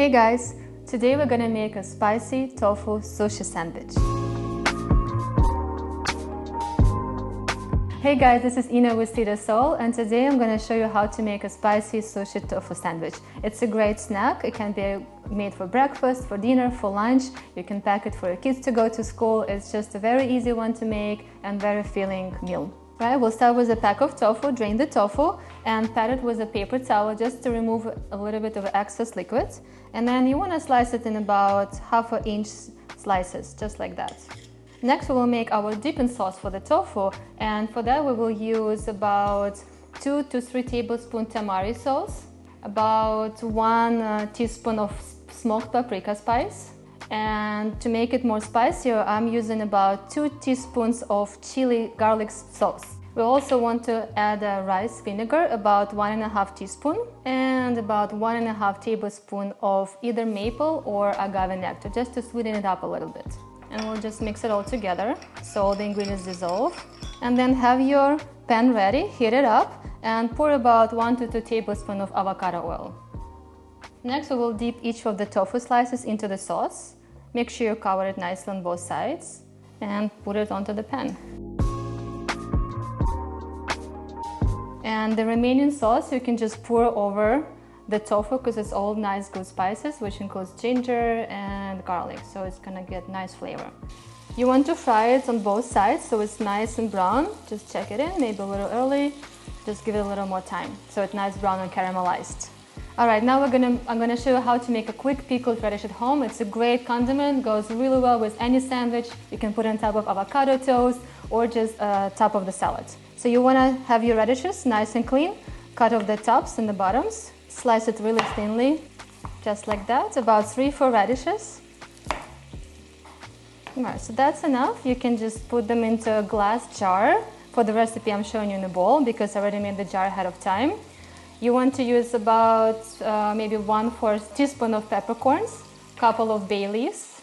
Hey guys, today we're gonna make a spicy tofu sushi sandwich. Hey guys, this is Ina with Cedar Soul, and today I'm gonna show you how to make a spicy sushi tofu sandwich. It's a great snack. It can be made for breakfast, for dinner, for lunch. You can pack it for your kids to go to school. It's just a very easy one to make and very filling meal. Right, we'll start with a pack of tofu, drain the tofu and pat it with a paper towel just to remove a little bit of excess liquid. And then you want to slice it in about 1/2 inch slices, just like that. Next we will make our dipping sauce for the tofu, and for that we will use about 2 to 3 tablespoons tamari sauce, about 1 teaspoon of smoked paprika spice. And to make it more spicier, I'm using about 2 teaspoons of chili garlic sauce. We also want to add a rice vinegar, about 1.5 teaspoons, and about 1.5 tablespoons of either maple or agave nectar, just to sweeten it up a little bit. And we'll just mix it all together so all the ingredients dissolve. And then have your pan ready, heat it up, and pour about 1 to 2 tablespoons of avocado oil. Next we will dip each of the tofu slices into the sauce. Make sure you cover it nicely on both sides and put it onto the pan. And the remaining sauce you can just pour over the tofu because it's all nice good spices, which includes ginger and garlic, so it's gonna get nice flavor. You want to fry it on both sides so it's nice and brown. Just check it in, maybe a little early. Just give it a little more time so it's nice brown and caramelized. Alright, now I'm gonna show you how to make a quick pickled radish at home. It's a great condiment, goes really well with any sandwich. You can put it on top of avocado toast or just top of the salad. So you wanna have your radishes nice and clean, cut off the tops and the bottoms, slice it really thinly, just like that, about 3-4 radishes. Alright, so that's enough. You can just put them into a glass jar. For the recipe I'm showing you in a bowl because I already made the jar ahead of time. You want to use about maybe 1/4 teaspoon of peppercorns, couple of bay leaves,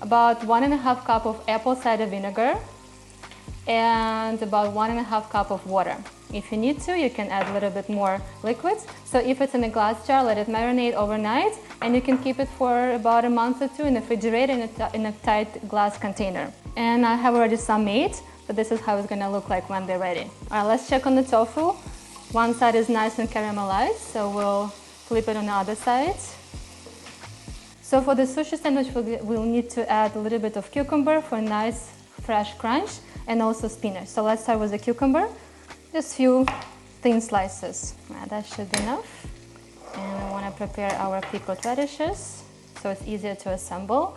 about 1.5 cup of apple cider vinegar, and about 1.5 cup of water. If you need to, you can add a little bit more liquid. So if it's in a glass jar, let it marinate overnight, and you can keep it for about a month or 2 in the refrigerator in a tight glass container. And I have already some made, but this is how it's gonna look like when they're ready. All right, let's check on the tofu. One side is nice and caramelized, so we'll flip it on the other side. So for the sushi sandwich, we'll need to add a little bit of cucumber for a nice fresh crunch, and also spinach. So let's start with the cucumber. Just a few thin slices. That should be enough. And I want to prepare our pickled radishes so it's easier to assemble.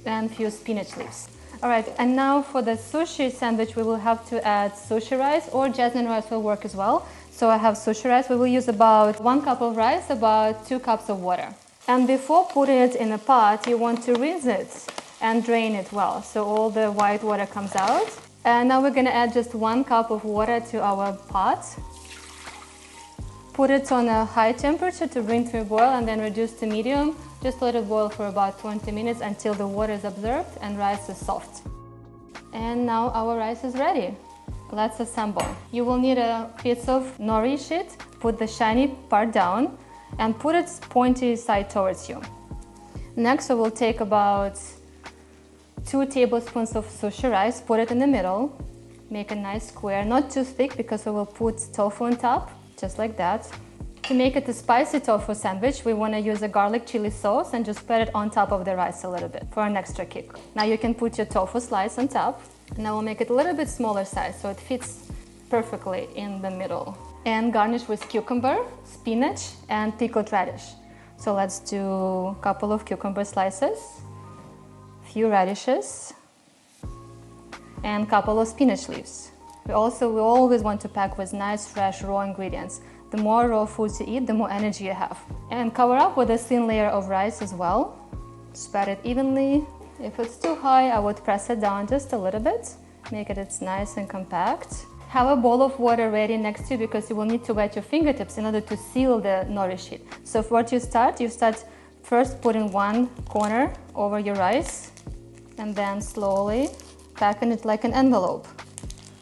And a few spinach leaves. Alright, and now for the sushi sandwich we will have to add sushi rice, or jasmine rice will work as well. So I have sushi rice. We will use about 1 cup of rice, about 2 cups of water. And before putting it in a pot, you want to rinse it and drain it well so all the white water comes out. And now we're going to add just 1 cup of water to our pot. Put it on a high temperature to bring to a boil, and then reduce to medium. Just let it boil for about 20 minutes until the water is absorbed and rice is soft. And now our rice is ready. Let's assemble. You will need a piece of nori sheet. Put the shiny part down and put its pointy side towards you. Next we will take about 2 tablespoons of sushi rice, put it in the middle, make a nice square, not too thick because we will put tofu on top, just like that. To make it a spicy tofu sandwich, we want to use a garlic chili sauce and just spread it on top of the rice a little bit for an extra kick. Now you can put your tofu slice on top, and I will make it a little bit smaller size so it fits perfectly in the middle. And garnish with cucumber, spinach, and pickled radish. So let's do a couple of cucumber slices, few radishes, and a couple of spinach leaves. We always want to pack with nice fresh raw ingredients. The more raw foods you eat, the more energy you have. And cover up with a thin layer of rice as well. Spread it evenly. If it's too high, I would press it down just a little bit. Make it nice and compact. Have a bowl of water ready next to you because you will need to wet your fingertips in order to seal the nori sheet. So what you start first putting one corner over your rice, and then slowly packing it like an envelope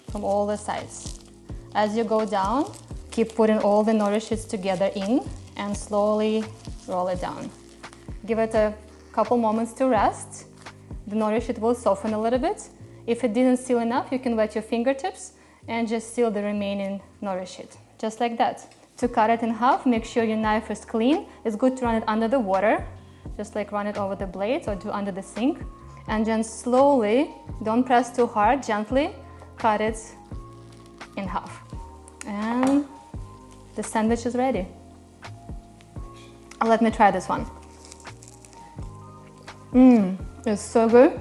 from all the sides. As you go down, keep putting all the nori sheets together in and slowly roll it down. Give it a couple moments to rest. The nourish it will soften a little bit. If it didn't seal enough, you can wet your fingertips and just seal the remaining nourish it, just like that. To cut it in half, make sure your knife is clean. It's good to run it under the water, just like run it over the blades or do under the sink. And then slowly, don't press too hard, gently cut it in half. And the sandwich is ready. Let me try this one. It's so good.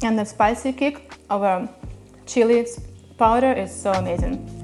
And the spicy kick of a chili powder is so amazing.